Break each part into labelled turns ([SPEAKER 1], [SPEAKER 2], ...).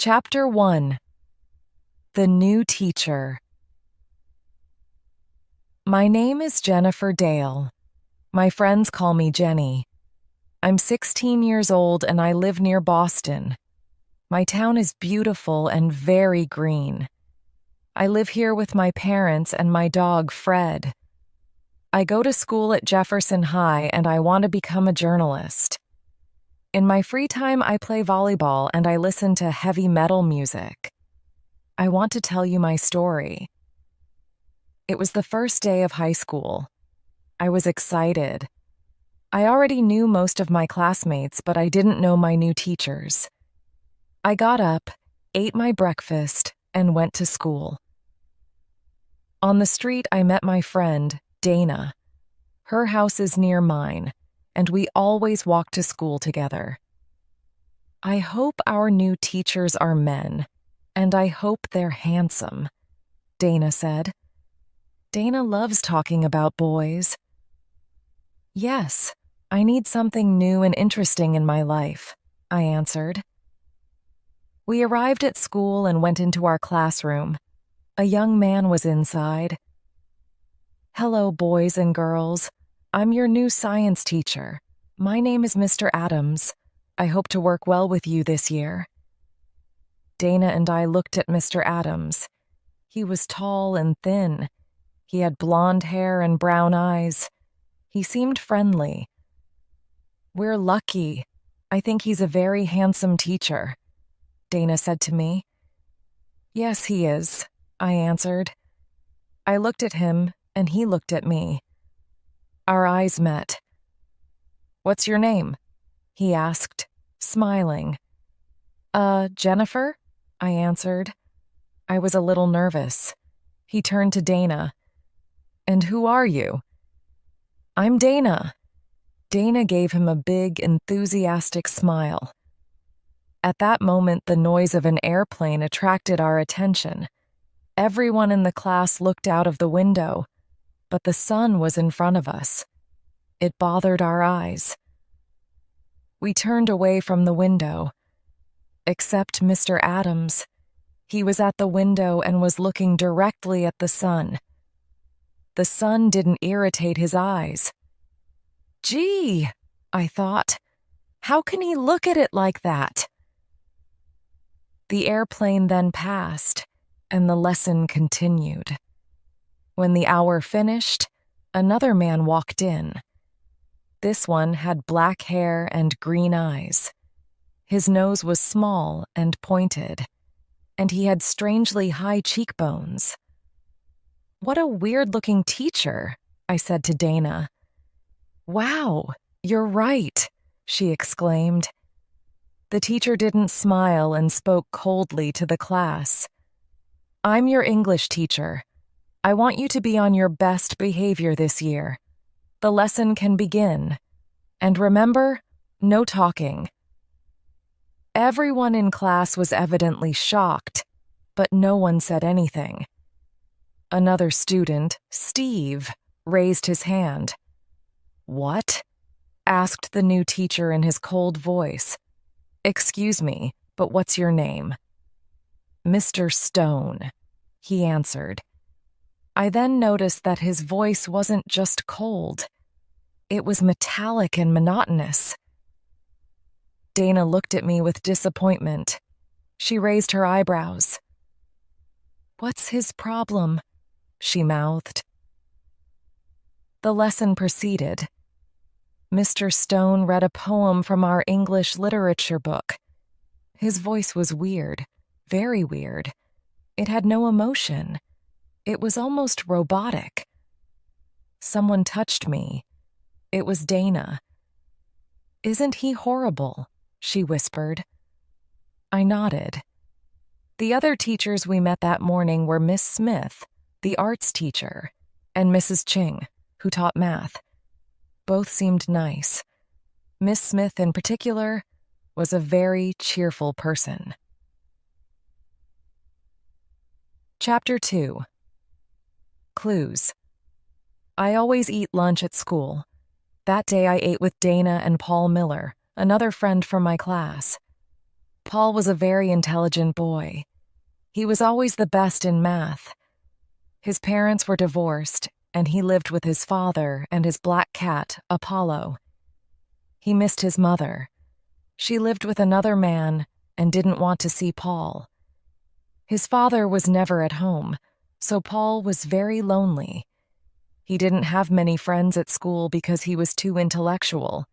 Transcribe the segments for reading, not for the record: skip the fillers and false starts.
[SPEAKER 1] Chapter 1. The New Teacher. My name is Jennifer Dale. My friends call me Jenny. I'm 16 years old and I live near Boston. My town is beautiful and very green. I live here with my parents and my dog, Fred. I go to school at Jefferson High and I want to become a journalist. In my free time, I play volleyball and I listen to heavy metal music. I want to tell you my story. It was the first day of high school. I was excited. I already knew most of my classmates, but I didn't know my new teachers. I got up, ate my breakfast, and went to school. On the street, I met my friend, Dana. Her house is near mine, and we always walk to school together. I hope our new teachers are men, and I hope they're handsome, Dana said. Dana loves talking about boys. Yes, I need something new and interesting in my life, I answered. We arrived at school and went into our classroom. A young man was inside. Hello, boys and girls. I'm your new science teacher. My name is Mr. Adams. I hope to work well with you this year. Dana and I looked at Mr. Adams. He was tall and thin. He had blonde hair and brown eyes. He seemed friendly. We're lucky. I think he's a very handsome teacher, Dana said to me. Yes, he is, I answered. I looked at him, and he looked at me. Our eyes met. What's your name? He asked, smiling. Jennifer? I answered. I was a little nervous. He turned to Dana. And who are you? I'm Dana. Dana gave him a big, enthusiastic smile. At that moment, the noise of an airplane attracted our attention. Everyone in the class looked out of the window, but the sun was in front of us. It bothered our eyes. We turned away from the window. Except Mr. Adams. He was at the window and was looking directly at the sun. The sun didn't irritate his eyes. Gee, I thought, how can he look at it like that? The airplane then passed, and the lesson continued. When the hour finished, another man walked in. This one had black hair and green eyes. His nose was small and pointed, and he had strangely high cheekbones. What a weird-looking teacher, I said to Dana. Wow, you're right, she exclaimed. The teacher didn't smile and spoke coldly to the class. I'm your English teacher. I want you to be on your best behavior this year. The lesson can begin. And remember, no talking. Everyone in class was evidently shocked, but no one said anything. Another student, Steve, raised his hand. What? Asked the new teacher in his cold voice. Excuse me, but what's your name? Mr. Stone, he answered. I then noticed that his voice wasn't just cold. It was metallic and monotonous. Dana looked at me with disappointment. She raised her eyebrows. What's his problem? She mouthed. The lesson proceeded. Mr. Stone read a poem from our English literature book. His voice was weird, very weird. It had no emotion. It was almost robotic. Someone touched me. It was Dana. Isn't he horrible? She whispered. I nodded. The other teachers we met that morning were Miss Smith, the arts teacher, and Mrs. Ching, who taught math. Both seemed nice. Miss Smith, in particular, was a very cheerful person. Chapter 2. Clues. I always eat lunch at school. That day I ate with Dana and Paul Miller, another friend from my class. Paul was a very intelligent boy. He was always the best in math. His parents were divorced, and he lived with his father and his black cat, Apollo. He missed his mother. She lived with another man and didn't want to see Paul. His father was never at home, so Paul was very lonely. He didn't have many friends at school because he was too intellectual.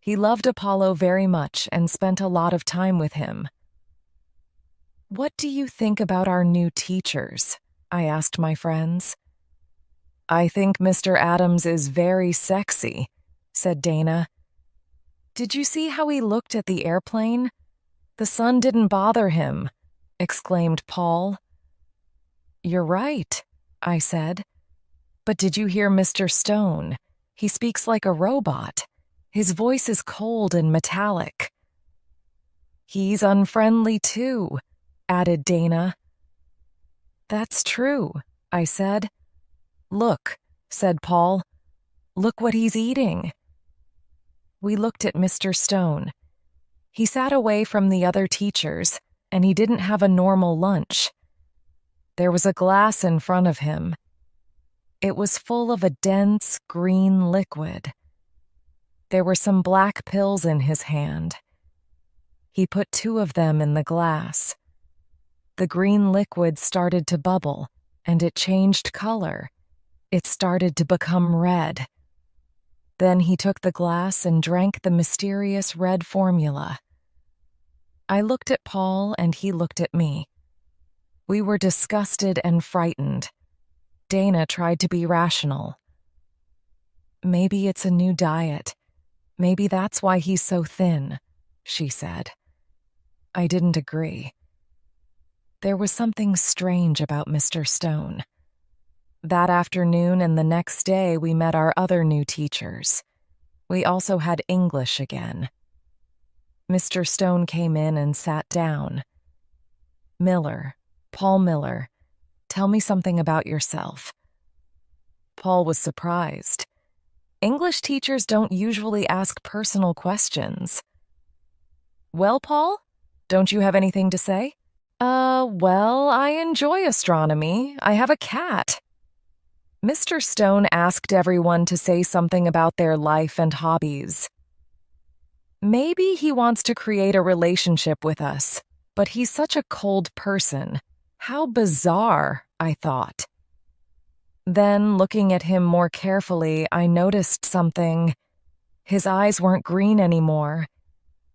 [SPEAKER 1] He loved Apollo very much and spent a lot of time with him. "What do you think about our new teachers?" I asked my friends. "I think Mr. Adams is very sexy," said Dana. "Did you see how he looked at the airplane? The sun didn't bother him," exclaimed Paul. "You're right," I said. "But did you hear Mr. Stone? He speaks like a robot. His voice is cold and metallic." "He's unfriendly too," added Dana. "That's true," I said. "Look," said Paul. "Look what he's eating." We looked at Mr. Stone. He sat away from the other teachers, and he didn't have a normal lunch. There was a glass in front of him. It was full of a dense green liquid. There were some black pills in his hand. He put 2 of them in the glass. The green liquid started to bubble, and it changed color. It started to become red. Then he took the glass and drank the mysterious red formula. I looked at Paul and he looked at me. We were disgusted and frightened. Dana tried to be rational. "Maybe it's a new diet. Maybe that's why he's so thin," she said. I didn't agree. There was something strange about Mr. Stone. That afternoon and the next day we met our other new teachers. We also had English again. Mr. Stone came in and sat down. "Miller, Paul Miller, tell me something about yourself." Paul was surprised. English teachers don't usually ask personal questions. "Well, Paul, don't you have anything to say?" Well, I enjoy astronomy. I have a cat." Mr. Stone asked everyone to say something about their life and hobbies. Maybe he wants to create a relationship with us, but he's such a cold person. How bizarre, I thought. Then, looking at him more carefully, I noticed something. His eyes weren't green anymore.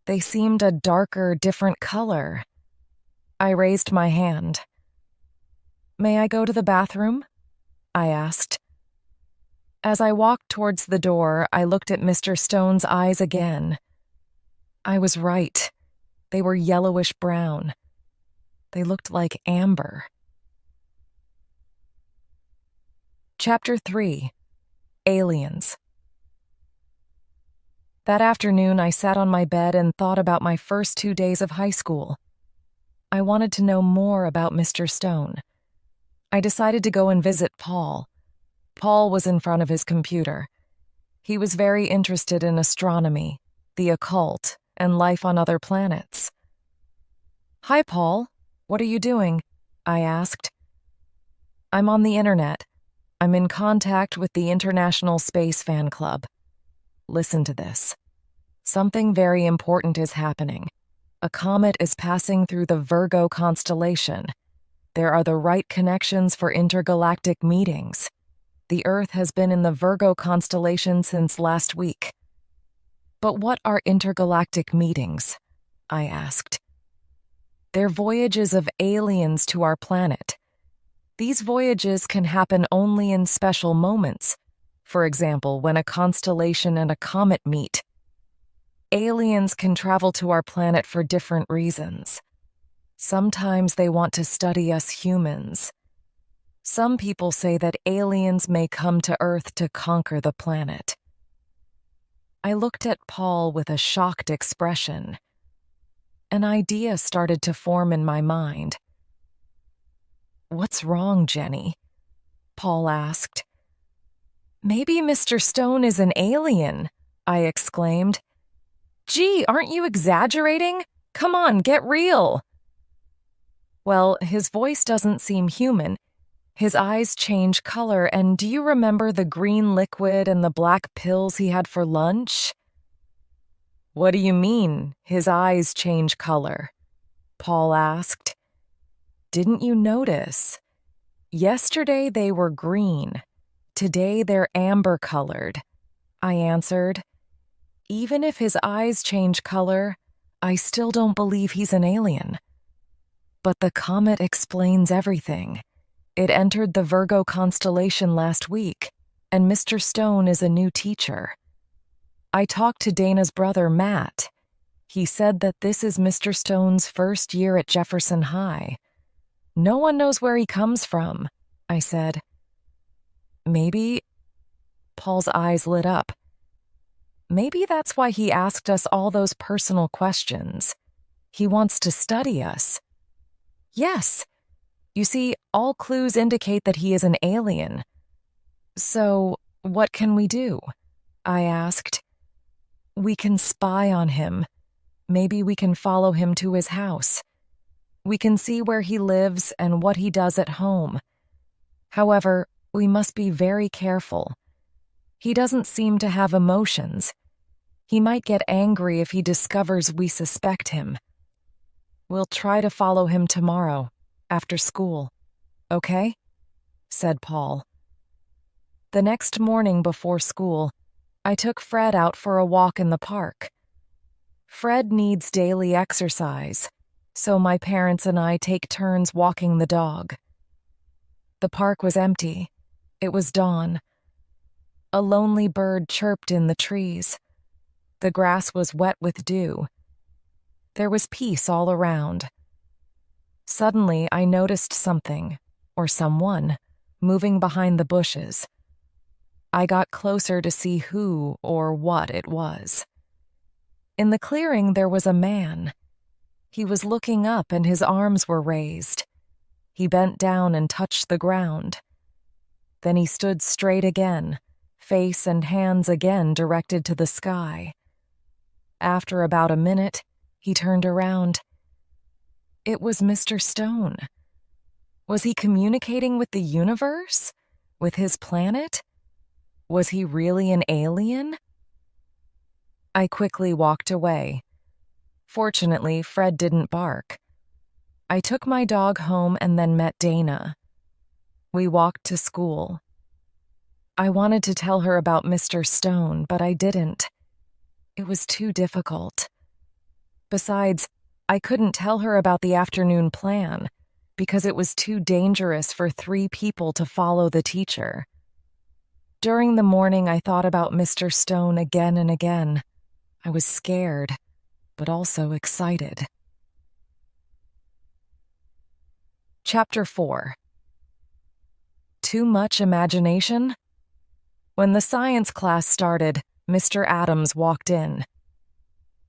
[SPEAKER 1] They seemed a darker, different color. I raised my hand. "May I go to the bathroom?" I asked. As I walked towards the door, I looked at Mr. Stone's eyes again. I was right. They were yellowish-brown. They looked like amber. Chapter 3. Aliens. That afternoon, I sat on my bed and thought about my first 2 days of high school. I wanted to know more about Mr. Stone. I decided to go and visit Paul. Paul was in front of his computer. He was very interested in astronomy, the occult, and life on other planets. "Hi, Paul. What are you doing?" I asked. "I'm on the internet. I'm in contact with the International Space Fan Club. Listen to this. Something very important is happening. A comet is passing through the Virgo constellation. There are the right connections for intergalactic meetings. The Earth has been in the Virgo constellation since last week." "But what are intergalactic meetings?" I asked. "They're voyages of aliens to our planet. These voyages can happen only in special moments. For example, when a constellation and a comet meet. Aliens can travel to our planet for different reasons. Sometimes they want to study us humans. Some people say that aliens may come to Earth to conquer the planet." I looked at Paul with a shocked expression. An idea started to form in my mind. "What's wrong, Jenny?" Paul asked. "Maybe Mr. Stone is an alien," I exclaimed. "Gee, aren't you exaggerating? Come on, get real. Well, his voice doesn't seem human. His eyes change color, and do you remember the green liquid and the black pills he had for lunch? What do you mean, his eyes change color? Paul asked. Didn't you notice? Yesterday they were green. Today they're amber-colored, I answered. Even if his eyes change color, I still don't believe he's an alien. But the comet explains everything. It entered the Virgo constellation last week, and Mr. Stone is a new teacher. I talked to Dana's brother, Matt. He said that this is Mr. Stone's first year at Jefferson High. No one knows where he comes from, I said. Maybe... Paul's eyes lit up. Maybe that's why he asked us all those personal questions. He wants to study us. Yes. You see, all clues indicate that he is an alien. So, what can we do? I asked. We can spy on him. Maybe we can follow him to his house. We can see where he lives and what he does at home. However, we must be very careful. He doesn't seem to have emotions. He might get angry if he discovers we suspect him. We'll try to follow him tomorrow, after school. Okay? Said Paul. The next morning before school, I took Fred out for a walk in the park. Fred needs daily exercise, so my parents and I take turns walking the dog. The park was empty. It was dawn. A lonely bird chirped in the trees. The grass was wet with dew. There was peace all around. Suddenly, I noticed something, or someone, moving behind the bushes. I got closer to see who or what it was. In the clearing, there was a man. He was looking up and his arms were raised. He bent down and touched the ground. Then he stood straight again, face and hands again directed to the sky. After about a minute, he turned around. It was Mr. Stone. Was he communicating with the universe? With his planet? Was he really an alien? I quickly walked away. Fortunately, Fred didn't bark. I took my dog home and then met Dana. We walked to school. I wanted to tell her about Mr. Stone, but I didn't. It was too difficult. Besides, I couldn't tell her about the afternoon plan because it was too dangerous for 3 people to follow the teacher. During the morning, I thought about Mr. Stone again and again. I was scared, but also excited. Chapter 4. Too much imagination? When the science class started, Mr. Adams walked in.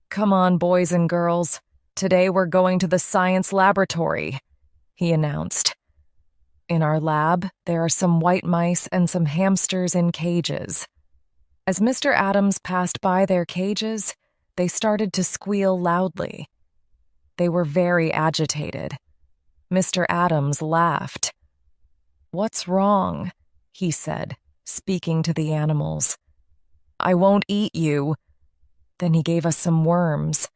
[SPEAKER 1] Come on, boys and girls. Today we're going to the science laboratory, he announced. In our lab, there are some white mice and some hamsters in cages. As Mr. Adams passed by their cages, they started to squeal loudly. They were very agitated. Mr. Adams laughed. What's wrong? He said, speaking to the animals. I won't eat you. Then he gave us some worms.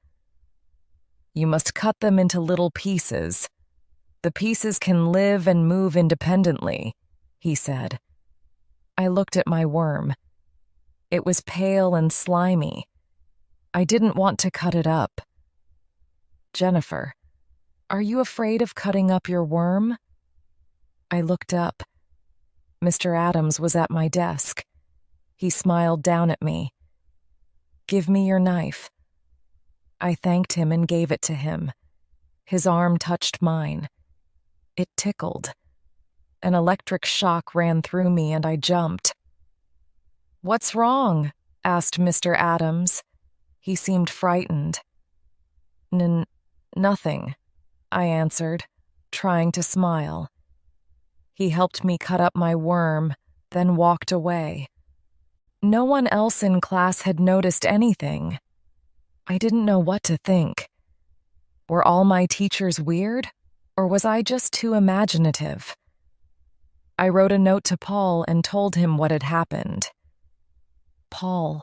[SPEAKER 1] You must cut them into little pieces. The pieces can live and move independently, he said. I looked at my worm. It was pale and slimy. I didn't want to cut it up. Jennifer, are you afraid of cutting up your worm? I looked up. Mr. Adams was at my desk. He smiled down at me. Give me your knife. I thanked him and gave it to him. His arm touched mine. It tickled. An electric shock ran through me and I jumped. What's wrong? Asked Mr. Adams. He seemed frightened. Nothing, I answered, trying to smile. He helped me cut up my worm, then walked away. No one else in class had noticed anything. I didn't know what to think. Were all my teachers weird, or was I just too imaginative? I wrote a note to Paul and told him what had happened. "Paul,"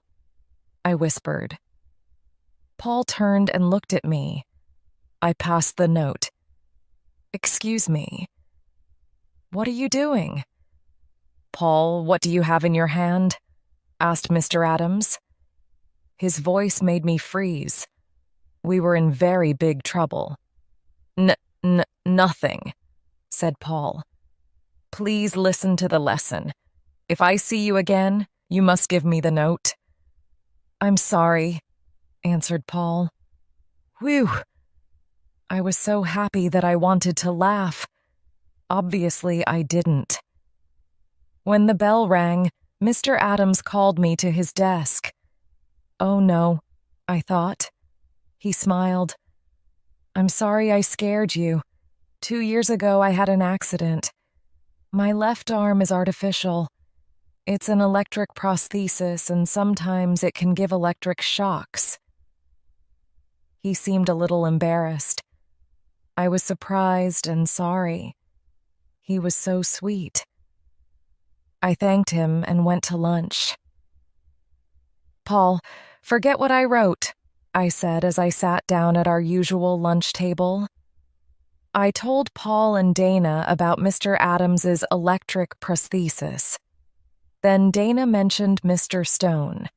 [SPEAKER 1] I whispered. Paul turned and looked at me. I passed the note. "Excuse me." "What are you doing?" "Paul, what do you have in your hand?" asked Mr. Adams. His voice made me freeze. We were in very big trouble. Nothing," said Paul. "Please listen to the lesson. If I see you again, you must give me the note." "I'm sorry," answered Paul. Whew! I was so happy that I wanted to laugh. Obviously, I didn't. When the bell rang, Mr. Adams called me to his desk. "Oh no," I thought. He smiled. "I'm sorry I scared you. 2 years ago, I had an accident. My left arm is artificial. It's an electric prosthesis, and sometimes it can give electric shocks." He seemed a little embarrassed. I was surprised and sorry. He was so sweet. I thanked him and went to lunch. "Paul, forget what I wrote," I said as I sat down at our usual lunch table. I told Paul and Dana about Mr. Adams's electric prosthesis. Then Dana mentioned Mr. Stone.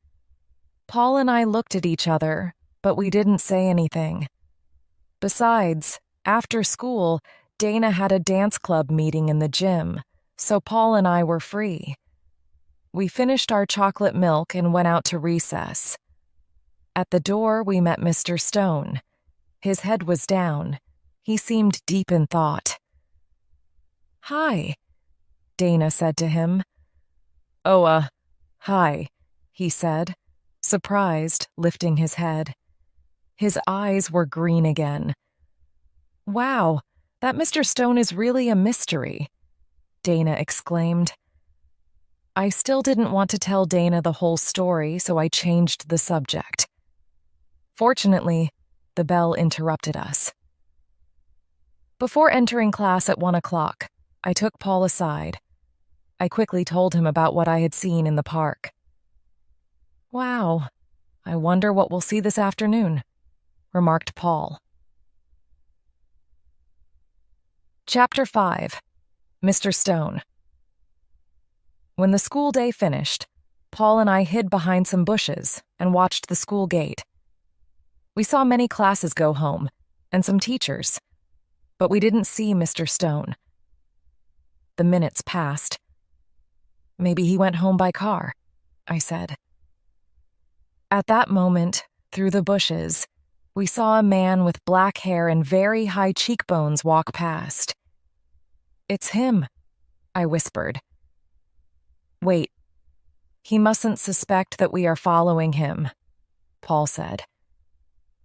[SPEAKER 1] Paul and I looked at each other, but we didn't say anything. Besides, after school, Dana had a dance club meeting in the gym, so Paul and I were free. We finished our chocolate milk and went out to recess. At the door, we met Mr. Stone. His head was down. He seemed deep in thought. "Hi," Dana said to him. "Oh, hi," he said, surprised, lifting his head. His eyes were green again. "Wow, that Mr. Stone is really a mystery," Dana exclaimed. I still didn't want to tell Dana the whole story, so I changed the subject. Fortunately, the bell interrupted us. Before entering class at 1 o'clock, I took Paul aside. I quickly told him about what I had seen in the park. "Wow, I wonder what we'll see this afternoon," remarked Paul. Chapter 5. Mr. Stone. When the school day finished, Paul and I hid behind some bushes and watched the school gate. We saw many classes go home, and some teachers, but we didn't see Mr. Stone. The minutes passed. "Maybe he went home by car," I said. At that moment, through the bushes, we saw a man with black hair and very high cheekbones walk past. "It's him," I whispered. "Wait, he mustn't suspect that we are following him," Paul said.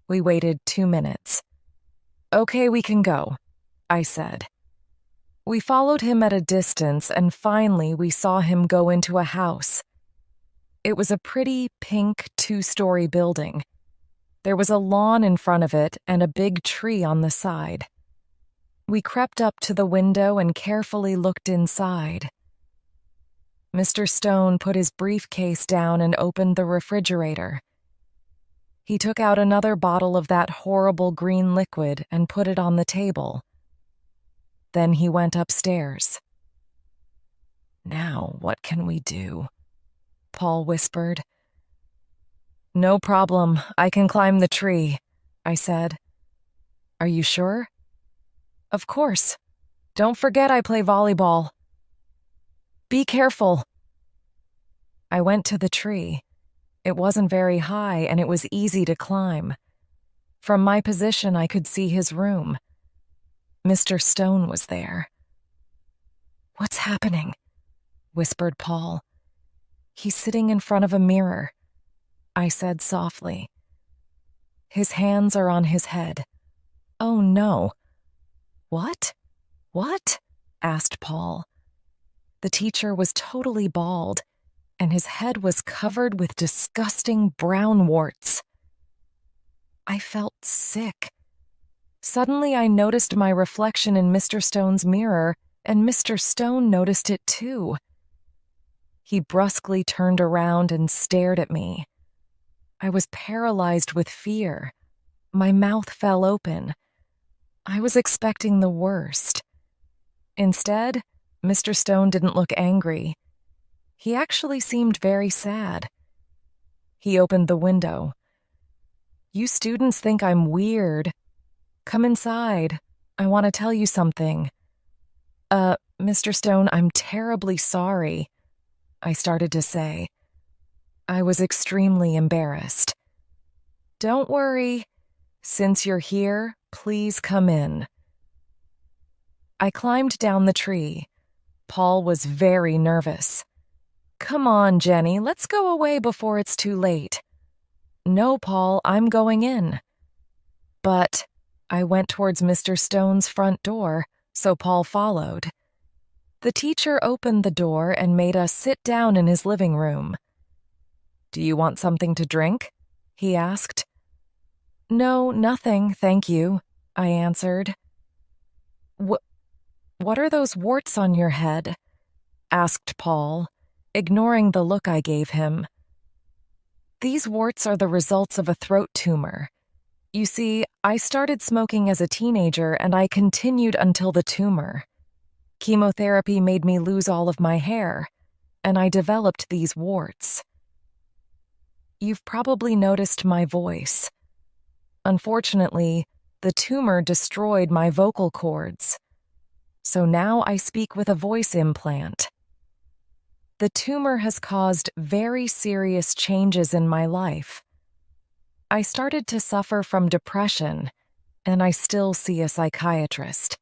[SPEAKER 1] We waited 2 minutes. "Okay, we can go," I said. We followed him at a distance, and finally we saw him go into a house. It was a pretty pink 2-story building. There was a lawn in front of it and a big tree on the side. We crept up to the window and carefully looked inside. Mr. Stone put his briefcase down and opened the refrigerator. He took out another bottle of that horrible green liquid and put it on the table. Then he went upstairs. "Now, what can we do?" Paul whispered. "No problem, I can climb the tree," I said. "Are you sure?" "Of course. Don't forget I play volleyball." "Be careful." I went to the tree. It wasn't very high, and it was easy to climb. From my position, I could see his room. Mr. Stone was there. "What's happening?" whispered Paul. "He's sitting in front of a mirror," I said softly. "His hands are on his head." "Oh, no." "What? What?" asked Paul. The teacher was totally bald, and his head was covered with disgusting brown warts. I felt sick. Suddenly, I noticed my reflection in Mr. Stone's mirror, and Mr. Stone noticed it too. He brusquely turned around and stared at me. I was paralyzed with fear. My mouth fell open. I was expecting the worst. Instead, Mr. Stone didn't look angry. He actually seemed very sad. He opened the window. "You students think I'm weird. Come inside. I want to tell you something." Mr. Stone, I'm terribly sorry," I started to say. I was extremely embarrassed. "Don't worry. Since you're here, please come in." I climbed down the tree. Paul was very nervous. "Come on, Jenny, let's go away before it's too late." "No, Paul, I'm going in." But I went towards Mr. Stone's front door, so Paul followed. The teacher opened the door and made us sit down in his living room. "Do you want something to drink?" he asked. "No, nothing, thank you," I answered. What are those warts on your head?" asked Paul, ignoring the look I gave him. "These warts are the results of a throat tumor. You see, I started smoking as a teenager and I continued until the tumor. Chemotherapy made me lose all of my hair, and I developed these warts. You've probably noticed my voice. Unfortunately, the tumor destroyed my vocal cords. So now I speak with a voice implant. The tumor has caused very serious changes in my life. I started to suffer from depression, and I still see a psychiatrist.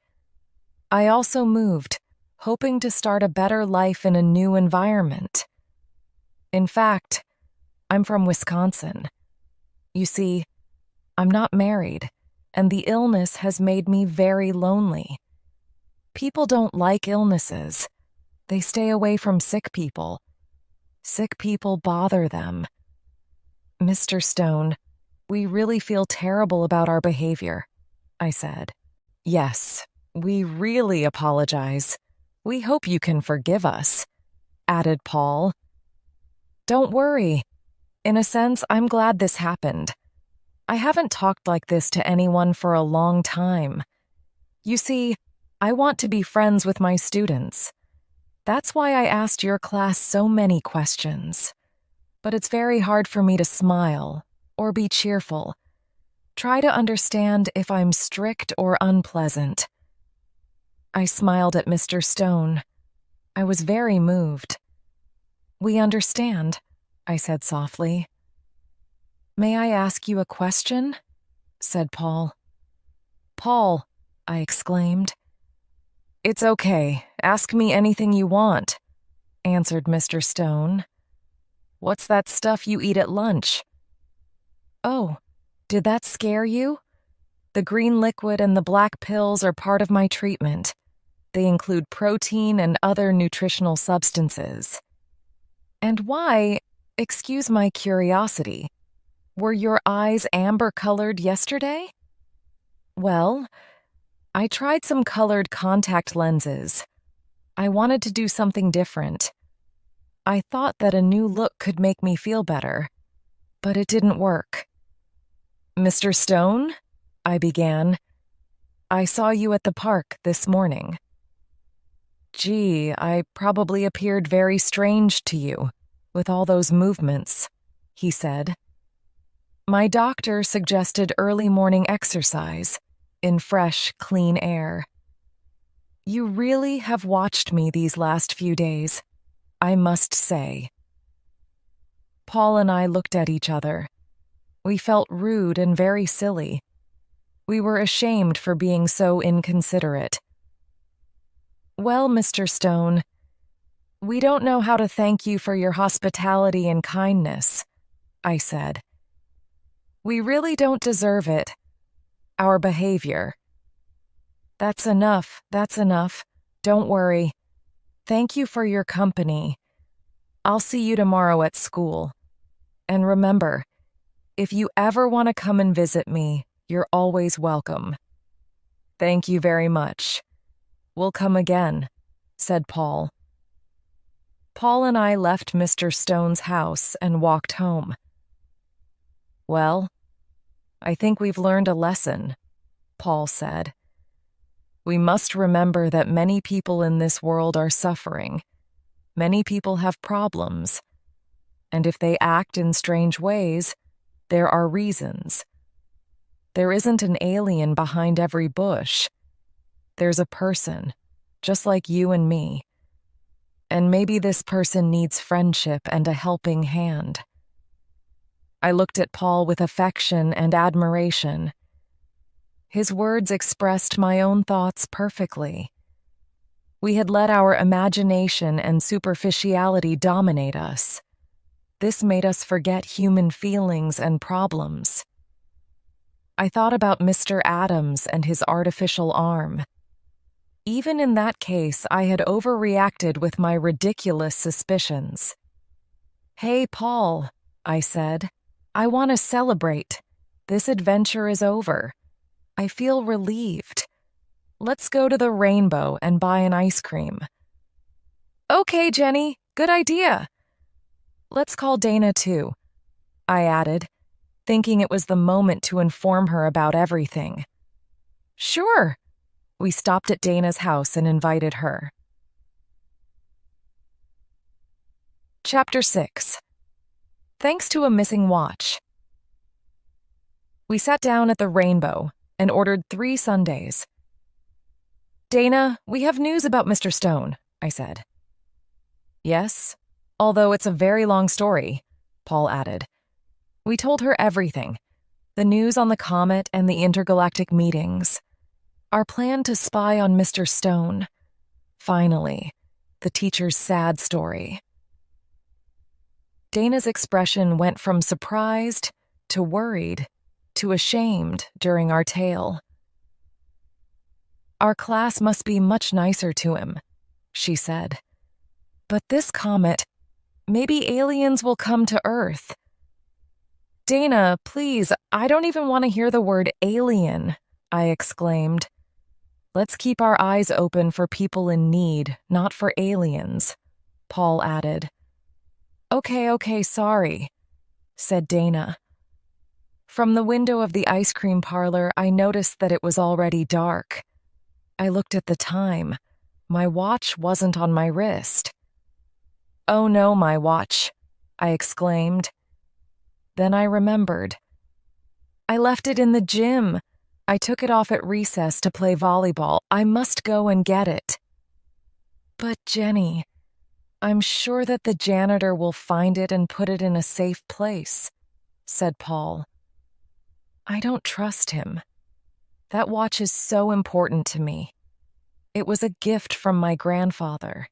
[SPEAKER 1] I also moved, hoping to start a better life in a new environment. In fact, I'm from Wisconsin. You see, I'm not married, and the illness has made me very lonely. People don't like illnesses. They stay away from sick people. Sick people bother them. Mr. Stone, we really feel terrible about our behavior," I said. "Yes, we really apologize. We hope you can forgive us," added Paul. "Don't worry. In a sense, I'm glad this happened. I haven't talked like this to anyone for a long time. You see, I want to be friends with my students. That's why I asked your class so many questions. But it's very hard for me to smile or be cheerful. Try to understand if I'm strict or unpleasant." I smiled at Mr. Stone. I was very moved. "We understand," I said softly. "May I ask you a question?" said Paul. "Paul," I exclaimed. "It's okay. Ask me anything you want," answered Mr. Stone. "What's that stuff you eat at lunch?" "Oh, did that scare you? The green liquid and the black pills are part of my treatment. They include protein and other nutritional substances." "And why, excuse my curiosity, were your eyes amber-colored yesterday?" "Well, I tried some colored contact lenses. I wanted to do something different. I thought that a new look could make me feel better, but it didn't work." "Mr. Stone," I began, "I saw you at the park this morning." "Gee, I probably appeared very strange to you, with all those movements," he said. "My doctor suggested early morning exercise in fresh, clean air. You really have watched me these last few days, I must say." Paul and I looked at each other. We felt rude and very silly. We were ashamed for being so inconsiderate. "Well, Mr. Stone, we don't know how to thank you for your hospitality and kindness," I said. "We really don't deserve it. Our behavior." That's enough. Don't worry. Thank you for your company. I'll see you tomorrow at school. And remember, if you ever want to come and visit me, you're always welcome." Thank you very much. We'll come again, said Paul. Paul and I left Mr. Stone's house and walked home. Well, I think we've learned a lesson, Paul said. We must remember that many people in this world are suffering. Many people have problems. And if they act in strange ways, there are reasons. There isn't an alien behind every bush. There's a person, just like you and me. And maybe this person needs friendship and a helping hand. I looked at Paul with affection and admiration. His words expressed my own thoughts perfectly. We had let our imagination and superficiality dominate us. This made us forget human feelings and problems. I thought about Mr. Adams and his artificial arm. Even in that case, I had overreacted with my ridiculous suspicions. Hey, Paul, I said. I want to celebrate. This adventure is over. I feel relieved. Let's go to the Rainbow and buy an ice cream. Okay, Jenny, good idea. Let's call Dana too, I added, thinking it was the moment to inform her about everything. Sure. We stopped at Dana's house and invited her. Chapter 6. Thanks to a missing watch. We sat down at the Rainbow and ordered 3 sundaes. Dana, we have news about Mr. Stone, I said. Yes, although it's a very long story, Paul added. We told her everything, the news on the comet and the intergalactic meetings. Our plan to spy on Mr. Stone. Finally, the teacher's sad story. Dana's expression went from surprised to worried to ashamed during our tale. Our class must be much nicer to him, she said. But this comet, maybe aliens will come to Earth. Dana, please, I don't even want to hear the word alien, I exclaimed. Let's keep our eyes open for people in need, not for aliens, Paul added. Okay, sorry, said Dana. From the window of the ice cream parlor, I noticed that it was already dark. I looked at the time. My watch wasn't on my wrist. Oh no, my watch, I exclaimed. Then I remembered. I left it in the gym. I took it off at recess to play volleyball. I must go and get it. But Jenny, I'm sure that the janitor will find it and put it in a safe place, said Paul. I don't trust him. That watch is so important to me. It was a gift from my grandfather.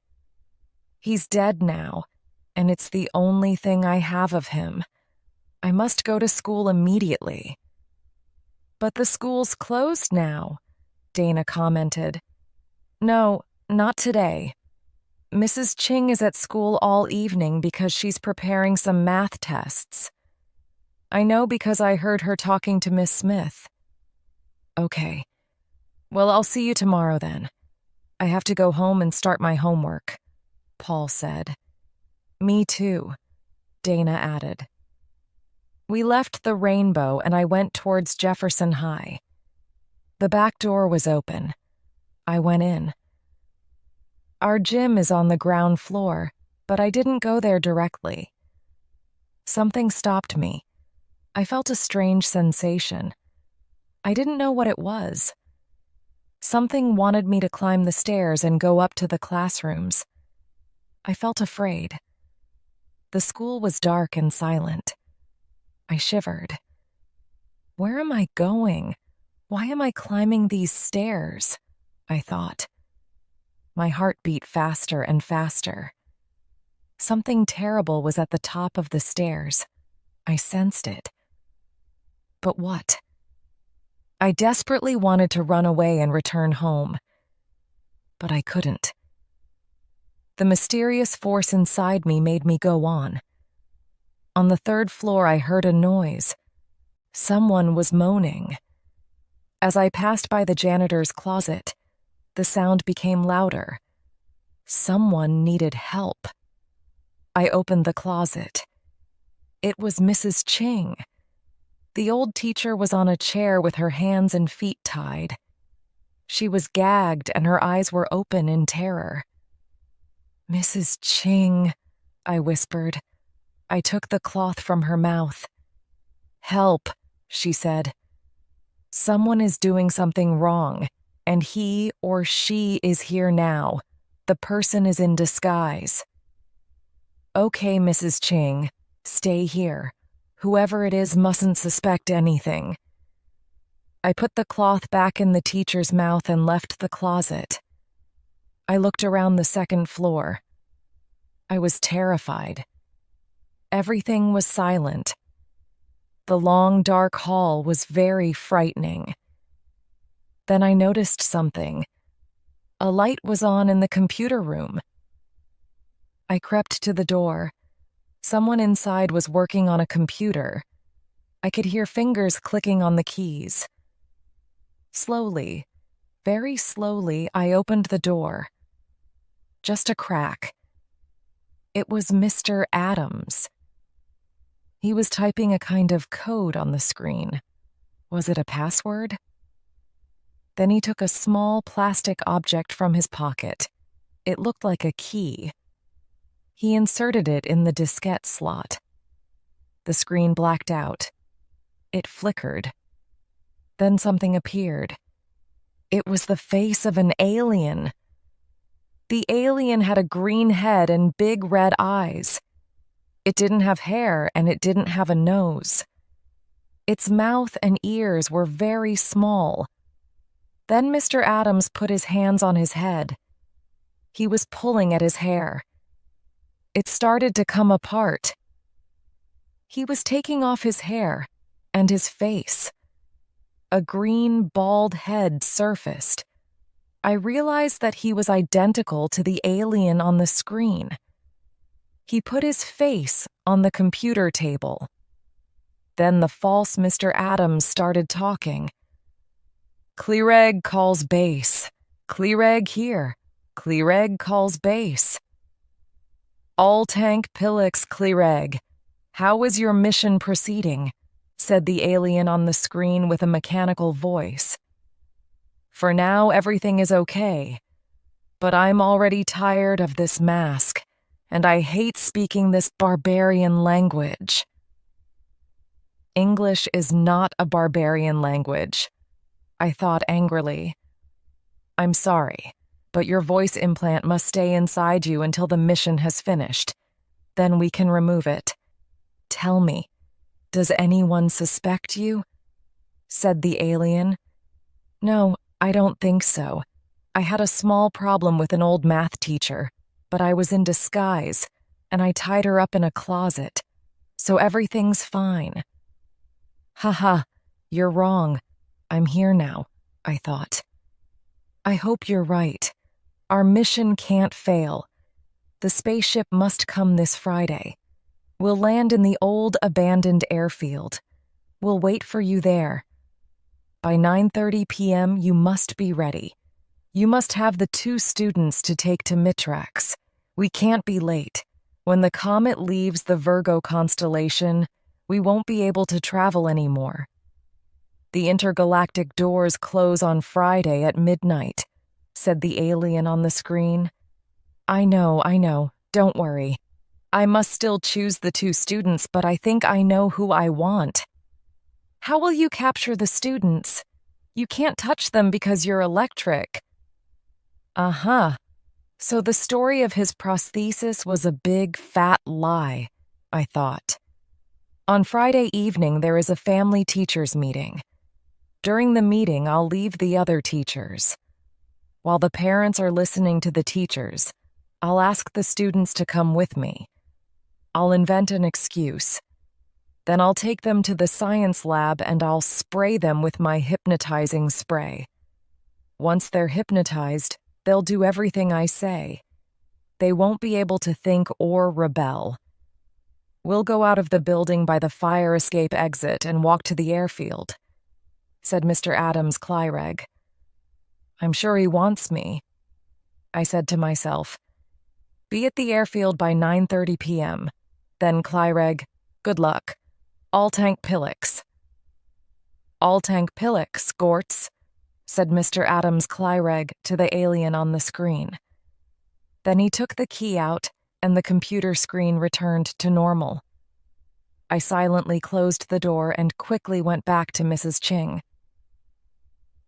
[SPEAKER 1] He's dead now, and it's the only thing I have of him. I must go to school immediately. But the school's closed now, Dana commented. No, not today. Mrs. Ching is at school all evening because she's preparing some math tests. I know because I heard her talking to Miss Smith. Okay. Well, I'll see you tomorrow then. I have to go home and start my homework, Paul said. Me too, Dana added. We left the Rainbow and I went towards Jefferson High. The back door was open. I went in. Our gym is on the ground floor, but I didn't go there directly. Something stopped me. I felt a strange sensation. I didn't know what it was. Something wanted me to climb the stairs and go up to the classrooms. I felt afraid. The school was dark and silent. I shivered. Where am I going? Why am I climbing these stairs? I thought. My heart beat faster and faster. Something terrible was at the top of the stairs. I sensed it. But what? I desperately wanted to run away and return home. But I couldn't. The mysterious force inside me made me go on. On the 3rd floor, I heard a noise. Someone was moaning. As I passed by the janitor's closet, the sound became louder. Someone needed help. I opened the closet. It was Mrs. Ching. The old teacher was on a chair with her hands and feet tied. She was gagged and her eyes were open in terror. "Mrs. Ching," I whispered. I took the cloth from her mouth. "Help," she said. "Someone is doing something wrong, and he or she is here now. The person is in disguise." "Okay, Mrs. Ching, stay here. Whoever it is mustn't suspect anything." I put the cloth back in the teacher's mouth and left the closet. I looked around the second floor. I was terrified. Everything was silent. The long, dark hall was very frightening. Then I noticed something. A light was on in the computer room. I crept to the door. Someone inside was working on a computer. I could hear fingers clicking on the keys. Slowly, very slowly, I opened the door. Just a crack. It was Mr. Adams. He was typing a kind of code on the screen. Was it a password? Then he took a small plastic object from his pocket. It looked like a key. He inserted it in the diskette slot. The screen blacked out. It flickered. Then something appeared. It was the face of an alien. The alien had a green head and big red eyes. It didn't have hair and it didn't have a nose. Its mouth and ears were very small. Then Mr. Adams put his hands on his head. He was pulling at his hair. It started to come apart. He was taking off his hair and his face. A green, bald head surfaced. I realized that he was identical to the alien on the screen. He put his face on the computer table. Then the false Mr. Adams started talking. "Cleareg calls base. Cleareg here. Cleareg calls base. All tank Pillix Cleareg. How is your mission proceeding?" said the alien on the screen with a mechanical voice. "For now, everything is okay. But I'm already tired of this mask, and I hate speaking this barbarian language." English is not a barbarian language, I thought angrily. "I'm sorry, but your voice implant must stay inside you until the mission has finished. Then we can remove it. Tell me, does anyone suspect you?" said the alien. "No, I don't think so. I had a small problem with an old math teacher, but I was in disguise, and I tied her up in a closet. So everything's fine." "Haha, you're wrong. I'm here now," I thought. "I hope you're right. Our mission can't fail. The spaceship must come this Friday. We'll land in the old abandoned airfield. We'll wait for you there. By 9:30 p.m., you must be ready. You must have the 2 students to take to Mitrax. We can't be late. When the comet leaves the Virgo constellation, we won't be able to travel anymore. The intergalactic doors close on Friday at midnight," said the alien on the screen. I know. Don't worry. I must still choose the 2 students, but I think I know who I want." "How will you capture the students? You can't touch them because you're electric." "Uh-huh. So the story of his prosthesis was a big, fat lie," I thought. "On Friday evening, there is a family teachers meeting. During the meeting, I'll leave the other teachers. While the parents are listening to the teachers, I'll ask the students to come with me. I'll invent an excuse. Then I'll take them to the science lab and I'll spray them with my hypnotizing spray. Once they're hypnotized, they'll do everything I say. They won't be able to think or rebel. We'll go out of the building by the fire escape exit and walk to the airfield. said Mr. Adams Clyreg. I'm sure he wants me, I said to myself. Be at the airfield by 9:30 p.m. Then Clyreg, good luck. All-tank Pillix. All-tank Pillix, Gortz, said Mr. Adams Clyreg to the alien on the screen. Then he took the key out, and the computer screen returned to normal. I silently closed the door and quickly went back to Mrs. Ching.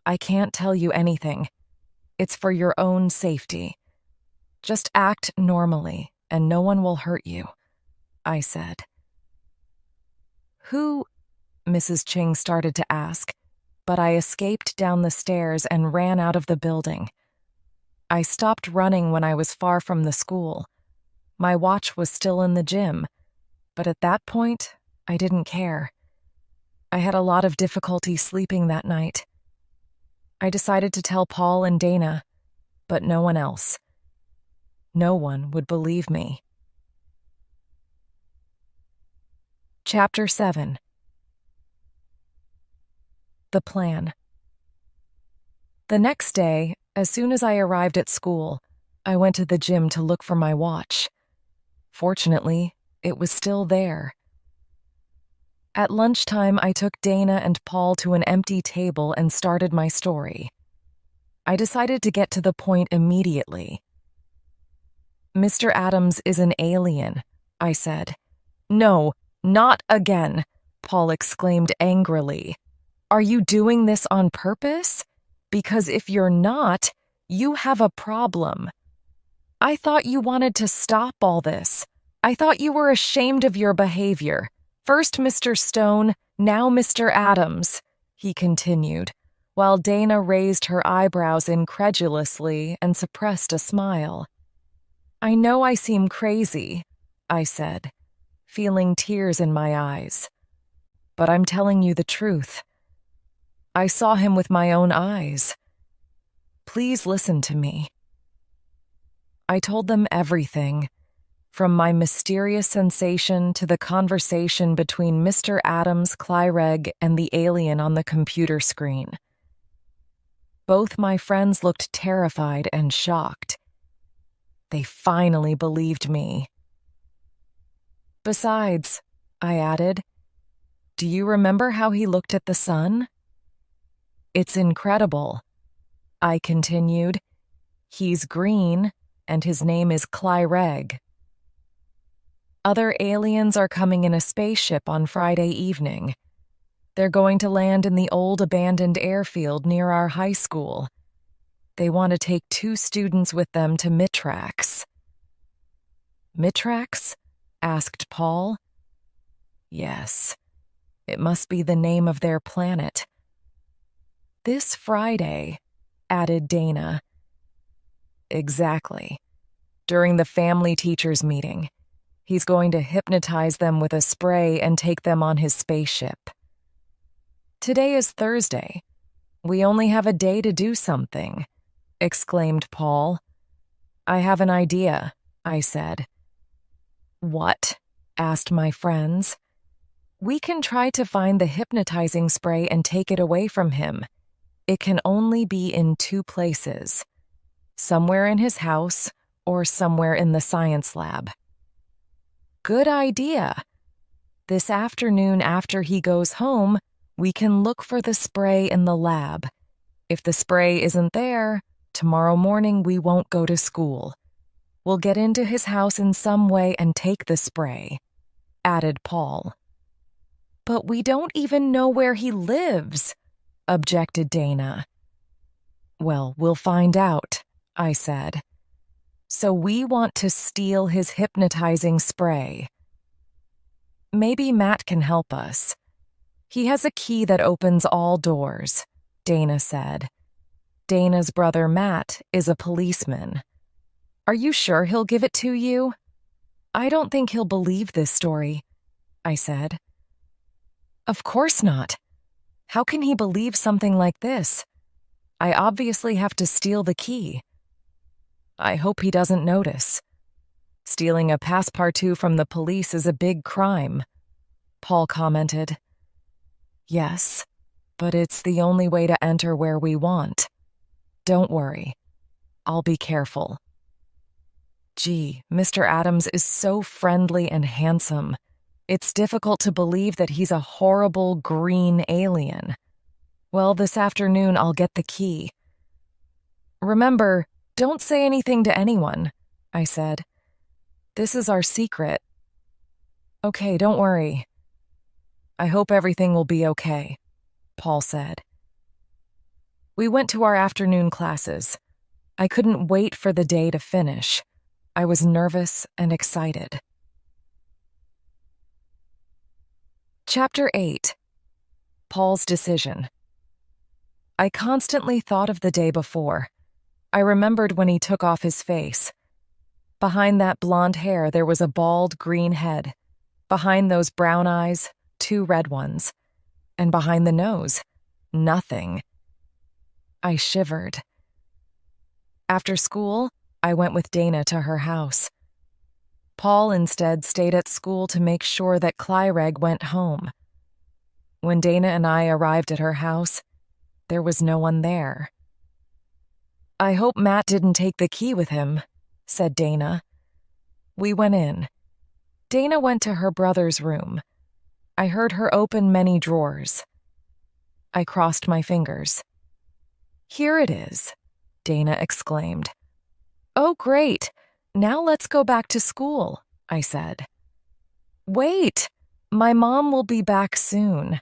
[SPEAKER 1] I can't tell you anything. It's for your own safety. Just act normally, and no one will hurt you, I said. Who? Mrs. Ching started to ask, but I escaped down the stairs and ran out of the building. I stopped running when I was far from the school. My watch was still in the gym, but at that point, I didn't care. I had a lot of difficulty sleeping that night. I decided to tell Paul and Dana, but no one else. No one would believe me. Chapter 7. The plan. The next day, as soon as I arrived at school, I went to the gym to look for my watch. Fortunately, it was still there. At lunchtime, I took Dana and Paul to an empty table and started my story. I decided to get to the point immediately. Mr. Adams is an alien, I said. No, not again, Paul exclaimed angrily. Are you doing this on purpose? Because if you're not, you have a problem. I thought you wanted to stop all this. I thought you were ashamed of your behavior. First Mr. Stone, now Mr. Adams, he continued, while Dana raised her eyebrows incredulously and suppressed a smile. I know I seem crazy, I said, feeling tears in my eyes. But I'm telling you the truth. I saw him with my own eyes. Please listen to me. I told them everything, from my mysterious sensation to the conversation between Mr. Adams Clyreg and the alien on the computer screen. Both my friends looked terrified and shocked. They finally believed me. Besides, I added, do you remember how he looked at the sun? It's incredible, I continued. He's green, and his name is Clyreg. Other aliens are coming in a spaceship on Friday evening. They're going to land in the old abandoned airfield near our high school. They want to take 2 students with them to Mitrax. Mitrax? Asked Paul. Yes, it must be the name of their planet. This Friday, added Dana. Exactly. During the family teachers meeting. He's going to hypnotize them with a spray and take them on his spaceship. Today is Thursday. We only have a day to do something, exclaimed Paul. I have an idea, I said. What? Asked my friends. We can try to find the hypnotizing spray and take it away from him. It can only be in 2 places. Somewhere in his house or somewhere in the science lab. Good idea. This afternoon after he goes home, we can look for the spray in the lab. If the spray isn't there, tomorrow morning we won't go to school. We'll get into his house in some way and take the spray, added Paul. But we don't even know where he lives, objected Dana. Well, we'll find out, I said. So we want to steal his hypnotizing spray. Maybe Matt can help us. He has a key that opens all doors, Dana said. Dana's brother Matt is a policeman. Are you sure he'll give it to you? I don't think he'll believe this story, I said. Of course not. How can he believe something like this? I obviously have to steal the key. I hope he doesn't notice. Stealing a passepartout from the police is a big crime, Paul commented. Yes, but it's the only way to enter where we want. Don't worry. I'll be careful. Gee, Mr. Adams is so friendly and handsome. It's difficult to believe that he's a horrible green alien. Well, this afternoon I'll get the key. Remember, don't say anything to anyone, I said. This is our secret. Okay, don't worry. I hope everything will be okay, Paul said. We went to our afternoon classes. I couldn't wait for the day to finish. I was nervous and excited. Chapter 8. Paul's Decision. I constantly thought of the day before. I remembered when he took off his face. Behind that blonde hair, there was a bald green head. Behind those brown eyes, 2 red ones. And behind the nose, nothing. I shivered. After school, I went with Dana to her house. Paul instead stayed at school to make sure that Clyreg went home. When Dana and I arrived at her house, there was no one there. I hope Matt didn't take the key with him, said Dana. We went in. Dana went to her brother's room. I heard her open many drawers. I crossed my fingers. Here it is, Dana exclaimed. Oh, great. Now let's go back to school, I said. Wait, my mom will be back soon.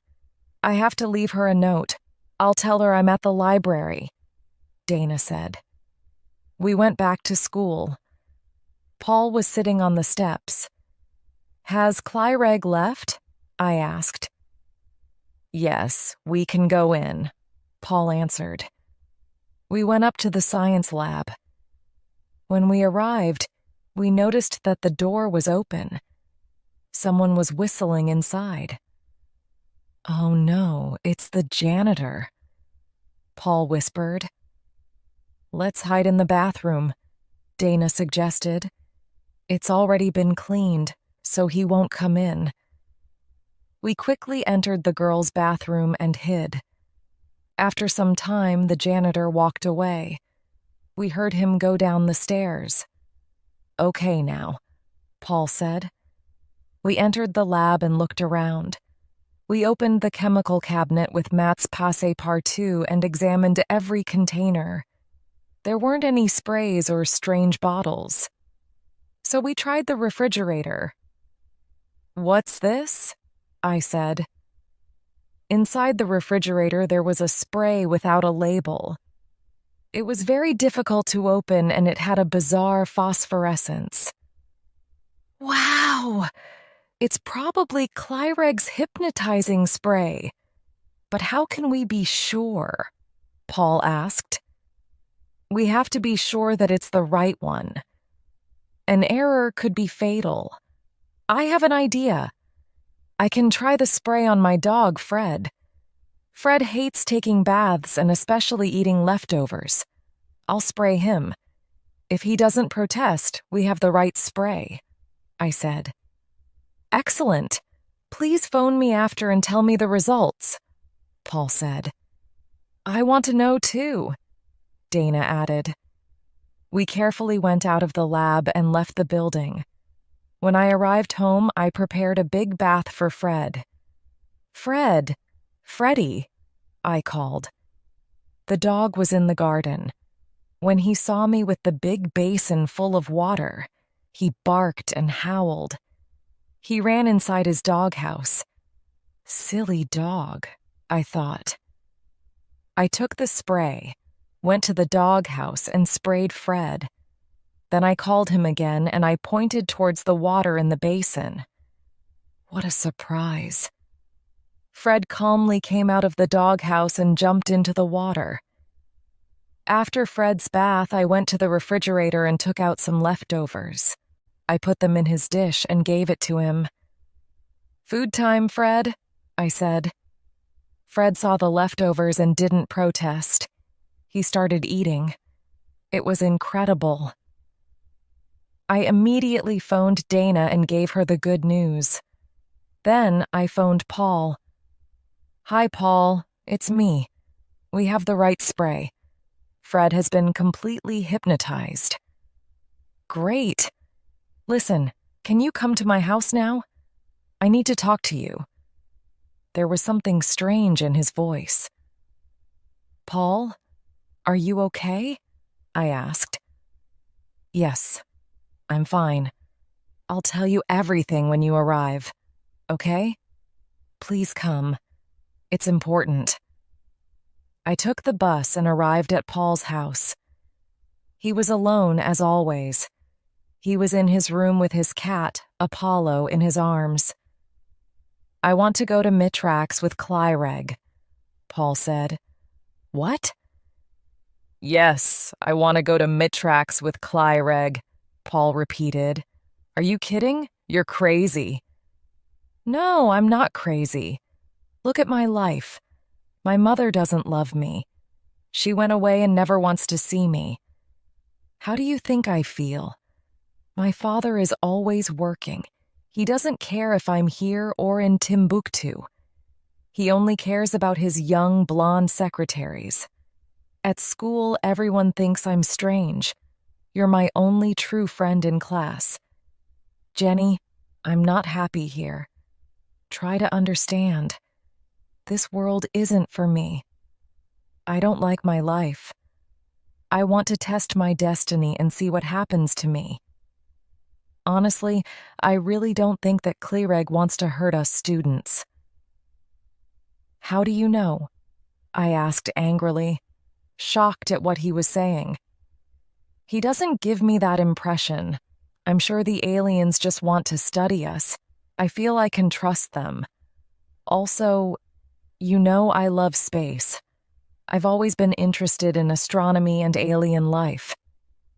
[SPEAKER 1] I have to leave her a note. I'll tell her I'm at the library, Dana said. We went back to school. Paul was sitting on the steps. Has Clyreg left? I asked. Yes, we can go in, Paul answered. We went up to the science lab. When we arrived, we noticed that the door was open. Someone was whistling inside. Oh no, it's the janitor, Paul whispered. Let's hide in the bathroom, Dana suggested. It's already been cleaned, so he won't come in. We quickly entered the girls' bathroom and hid. After some time, the janitor walked away. We heard him go down the stairs. Okay now, Paul said. We entered the lab and looked around. We opened the chemical cabinet with Matt's passe-partout and examined every container. There weren't any sprays or strange bottles. So we tried the refrigerator. What's this? I said. Inside the refrigerator, there was a spray without a label. It was very difficult to open, and it had a bizarre phosphorescence. Wow! It's probably Clyreg's hypnotizing spray. But how can we be sure? Paul asked. We have to be sure that it's the right one. An error could be fatal. I have an idea. I can try the spray on my dog, Fred. Fred hates taking baths and especially eating leftovers. I'll spray him. If he doesn't protest, we have the right spray, I said. Excellent. Please phone me after and tell me the results, Paul said. I want to know too, Dana added. We carefully went out of the lab and left the building. When I arrived home, I prepared a big bath for Fred. Fred! Freddie! I called. The dog was in the garden. When he saw me with the big basin full of water, he barked and howled. He ran inside his doghouse. Silly dog, I thought. I took the spray, went to the doghouse, and sprayed Fred. Then I called him again, and I pointed towards the water in the basin. What a surprise. Fred calmly came out of the doghouse and jumped into the water. After Fred's bath, I went to the refrigerator and took out some leftovers. I put them in his dish and gave it to him. Food time, Fred, I said. Fred saw the leftovers and didn't protest. He started eating. It was incredible. I immediately phoned Dana and gave her the good news. Then I phoned Paul. Hi, Paul. It's me. We have the right spray. Fred has been completely hypnotized. Great. Listen, can you come to my house now? I need to talk to you. There was something strange in his voice. Paul, are you okay? I asked. Yes, I'm fine. I'll tell you everything when you arrive, okay? Please come. It's important. I took the bus and arrived at Paul's house. He was alone as always. He was in his room with his cat, Apollo, in his arms. I want to go to Mitrax with Clyreg, Paul said. What? Yes, I want to go to Mitrax with Clyreg, Paul repeated. Are you kidding? You're crazy. No, I'm not crazy. Look at my life. My mother doesn't love me. She went away and never wants to see me. How do you think I feel? My father is always working. He doesn't care if I'm here or in Timbuktu. He only cares about his young, blonde secretaries. At school, everyone thinks I'm strange. You're my only true friend in class. Jenny, I'm not happy here. Try to understand. This world isn't for me. I don't like my life. I want to test my destiny and see what happens to me. Honestly, I really don't think that Clyreg wants to hurt us students. How do you know? I asked angrily, shocked at what he was saying. He doesn't give me that impression. I'm sure the aliens just want to study us. I feel I can trust them. Also, you know I love space. I've always been interested in astronomy and alien life.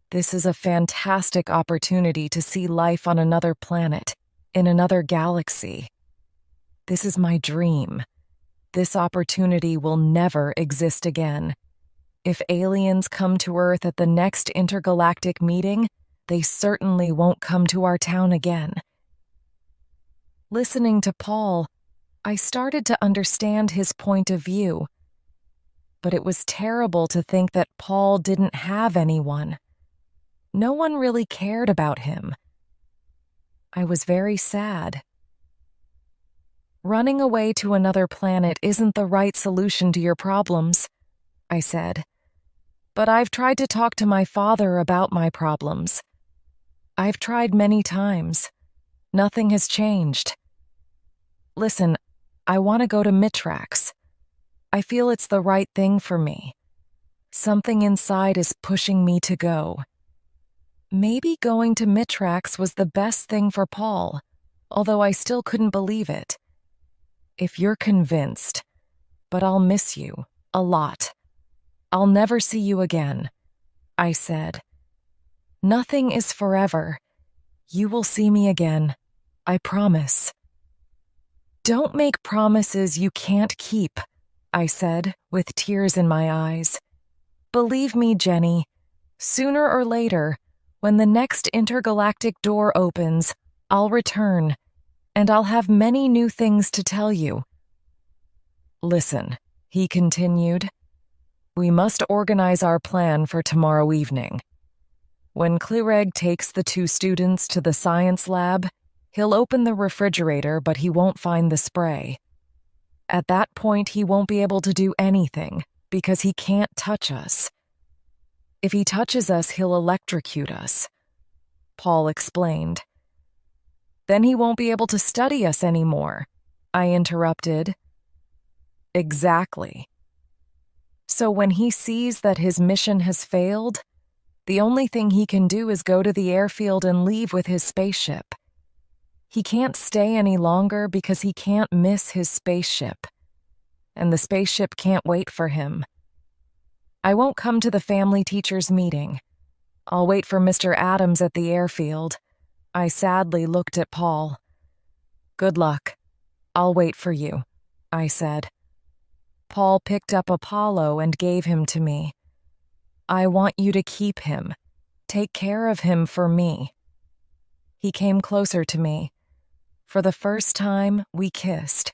[SPEAKER 1] This is a fantastic opportunity to see life on another planet, in another galaxy. This is my dream. This opportunity will never exist again. If aliens come to Earth at the next intergalactic meeting, they certainly won't come to our town again. Listening to Paul, I started to understand his point of view. But it was terrible to think that Paul didn't have anyone. No one really cared about him. I was very sad. Running away to another planet isn't the right solution to your problems, I said. But I've tried to talk to my father about my problems. I've tried many times. Nothing has changed. Listen, I want to go to Mitrax. I feel it's the right thing for me. Something inside is pushing me to go. Maybe going to Mitrax was the best thing for Paul, although I still couldn't believe it. If you're convinced, but I'll miss you, a lot. I'll never see you again, I said. Nothing is forever. You will see me again, I promise. Don't make promises you can't keep, I said, with tears in my eyes. Believe me, Jenny, sooner or later, when the next intergalactic door opens, I'll return, and I'll have many new things to tell you. Listen, he continued. We must organize our plan for tomorrow evening. When Clyreg takes the 2 students to the science lab, he'll open the refrigerator, but he won't find the spray. At that point, he won't be able to do anything because he can't touch us. If he touches us, he'll electrocute us, Paul explained. Then he won't be able to study us anymore, I interrupted. Exactly. So when he sees that his mission has failed, the only thing he can do is go to the airfield and leave with his spaceship. He can't stay any longer because he can't miss his spaceship. And the spaceship can't wait for him. I won't come to the family teachers' meeting. I'll wait for Mr. Adams at the airfield. I sadly looked at Paul. Good luck. I'll wait for you, I said. Paul picked up Apollo and gave him to me. I want you to keep him. Take care of him for me. He came closer to me. For the first time, we kissed.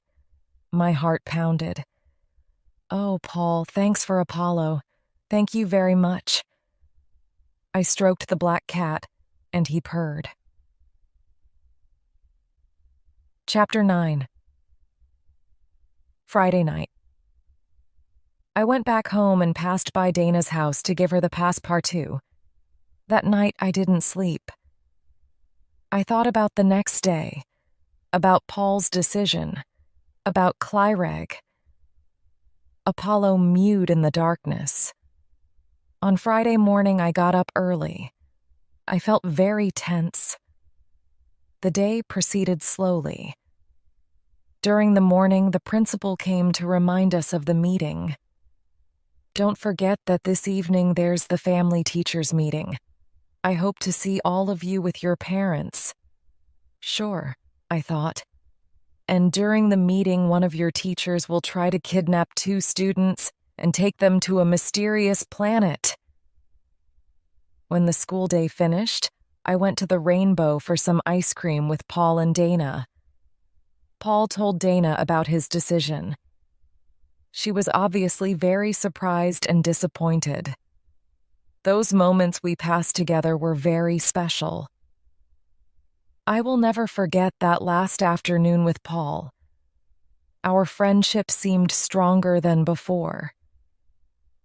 [SPEAKER 1] My heart pounded. "Oh, Paul, thanks for Apollo. Thank you very much." I stroked the black cat, and he purred. Chapter 9. Friday night. I went back home and passed by Dana's house to give her the passepartout. That night I didn't sleep. I thought about the next day, about Paul's decision, about Clyreg. Apollo mewed in the darkness. On Friday morning I got up early. I felt very tense. The day proceeded slowly. During the morning, the principal came to remind us of the meeting. "Don't forget that this evening there's the family teachers meeting. I hope to see all of you with your parents." Sure, I thought. "And during the meeting, one of your teachers will try to kidnap 2 students and take them to a mysterious planet." When the school day finished, I went to the Rainbow for some ice cream with Paul and Dana. Paul told Dana about his decision. She was obviously very surprised and disappointed. Those moments we passed together were very special. I will never forget that last afternoon with Paul. Our friendship seemed stronger than before.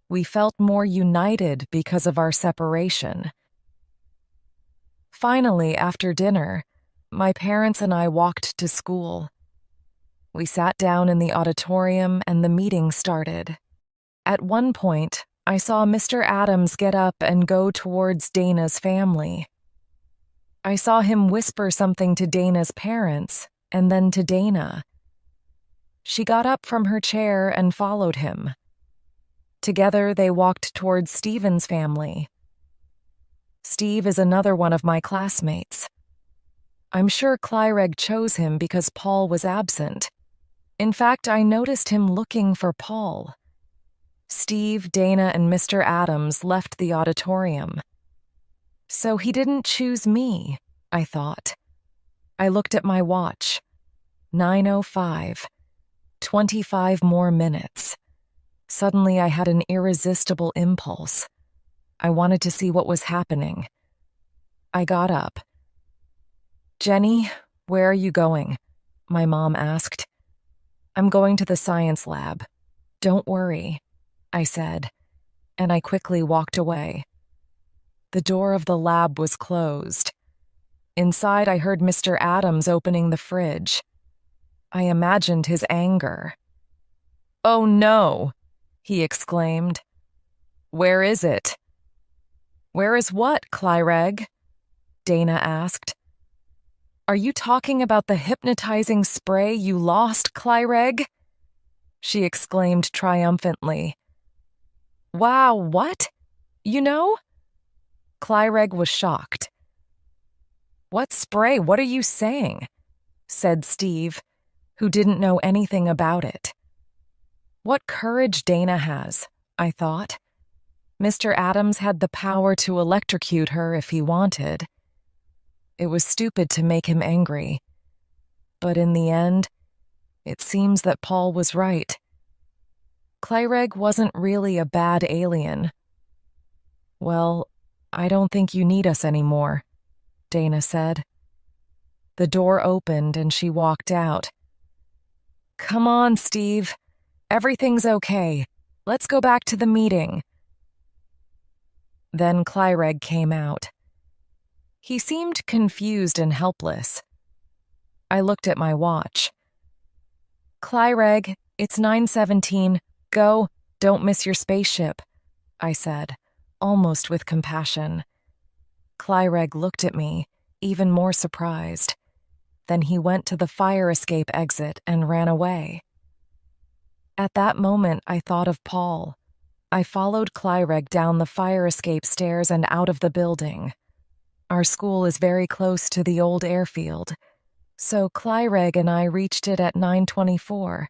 [SPEAKER 1] We felt more united because of our separation. Finally, after dinner, my parents and I walked to school. We sat down in the auditorium and the meeting started. At one point, I saw Mr. Adams get up and go towards Dana's family. I saw him whisper something to Dana's parents and then to Dana. She got up from her chair and followed him. Together, they walked towards Stephen's family. Steve is another one of my classmates. I'm sure Clyreg chose him because Paul was absent. In fact, I noticed him looking for Paul. Steve, Dana, and Mr. Adams left the auditorium. So he didn't choose me, I thought. I looked at my watch. 9:05. 25 more minutes. Suddenly I had an irresistible impulse. I wanted to see what was happening. I got up. "Jenny, where are you going?" my mom asked. "I'm going to the science lab." "Don't worry," I said, and I quickly walked away. The door of the lab was closed. Inside, I heard Mr. Adams opening the fridge. I imagined his anger. "Oh no!" he exclaimed. "Where is it?" "Where is what, Clyreg?" Dana asked. "Are you talking about the hypnotizing spray you lost, Clyreg?" she exclaimed triumphantly. "Wow, what? You know?" Clyreg was shocked. "What spray? What are you saying?" said Steve, who didn't know anything about it. What courage Dana has, I thought. Mr. Adams had the power to electrocute her if he wanted. It was stupid to make him angry. But in the end, it seems that Paul was right. Clyreg wasn't really a bad alien. "Well, I don't think you need us anymore," Dana said. The door opened and she walked out. "Come on, Steve. Everything's okay. Let's go back to the meeting." Then Clyreg came out. He seemed confused and helpless. I looked at my watch. "Clyreg, it's 9:17. Go, don't miss your spaceship," I said, almost with compassion. Clyreg looked at me, even more surprised. Then he went to the fire escape exit and ran away. At that moment, I thought of Paul. I followed Clyreg down the fire escape stairs and out of the building. Our school is very close to the old airfield, so Clyreg and I reached it at 9:24.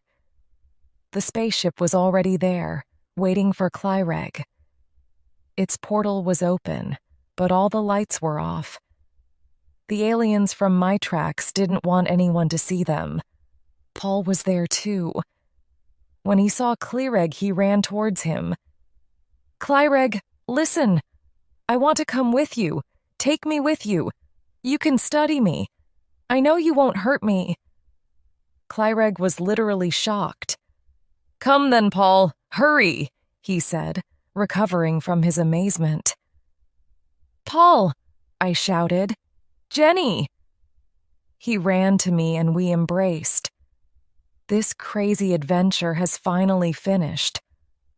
[SPEAKER 1] The spaceship was already there, waiting for Clyreg. Its portal was open, but all the lights were off. The aliens from my tracks didn't want anyone to see them. Paul was there too. When he saw Clyreg, he ran towards him. "Clyreg, listen! I want to come with you. Take me with you. You can study me. I know you won't hurt me." Clyreg was literally shocked. "Come then, Paul. Hurry," he said, recovering from his amazement. "Paul!" I shouted. "Jenny!" He ran to me and we embraced. "This crazy adventure has finally finished.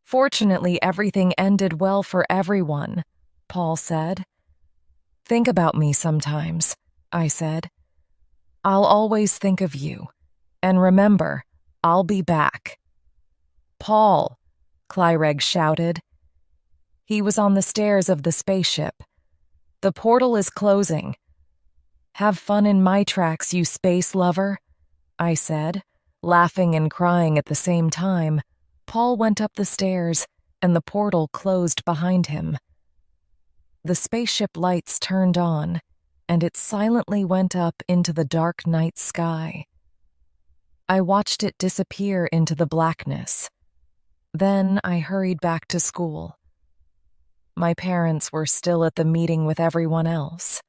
[SPEAKER 1] Fortunately, everything ended well for everyone," Paul said. "Think about me sometimes," I said. "I'll always think of you. And remember, I'll be back." "Paul!" Clyreg shouted. He was on the stairs of the spaceship. "The portal is closing." "Have fun in my tracks, you space lover," I said, laughing and crying at the same time. Paul went up the stairs, and the portal closed behind him. The spaceship lights turned on, and it silently went up into the dark night sky. I watched it disappear into the blackness. Then I hurried back to school. My parents were still at the meeting with everyone else.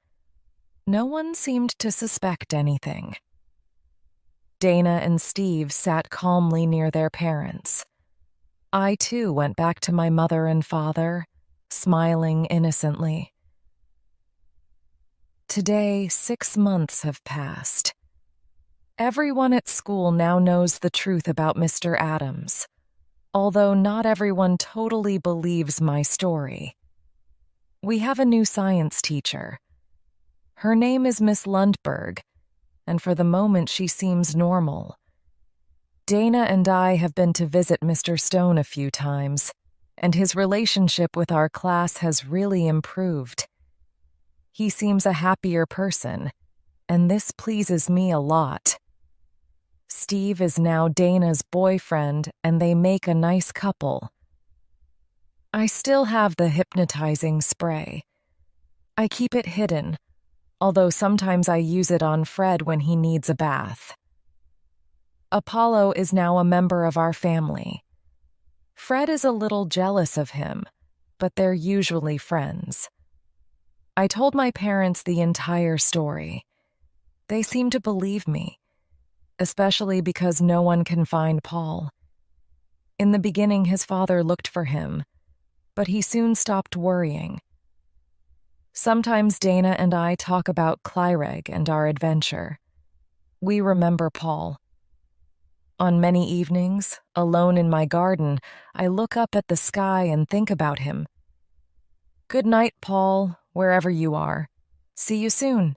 [SPEAKER 1] No one seemed to suspect anything. Dana and Steve sat calmly near their parents. I, too, went back to my mother and father, smiling innocently. Today, 6 months have passed. Everyone at school now knows the truth about Mr. Adams, although not everyone totally believes my story. We have a new science teacher. Her name is Miss Lundberg, and for the moment she seems normal. Dana and I have been to visit Mr. Stone a few times, and his relationship with our class has really improved. He seems a happier person, and this pleases me a lot. Steve is now Dana's boyfriend, and they make a nice couple. I still have the hypnotizing spray. I keep it hidden, although sometimes I use it on Fred when he needs a bath. Apollo is now a member of our family. Fred is a little jealous of him, but they're usually friends. I told my parents the entire story. They seem to believe me, especially because no one can find Paul. In the beginning, his father looked for him, but he soon stopped worrying. Sometimes Dana and I talk about Clyreg and our adventure. We remember Paul. On many evenings, alone in my garden, I look up at the sky and think about him. Good night, Paul, wherever you are. See you soon.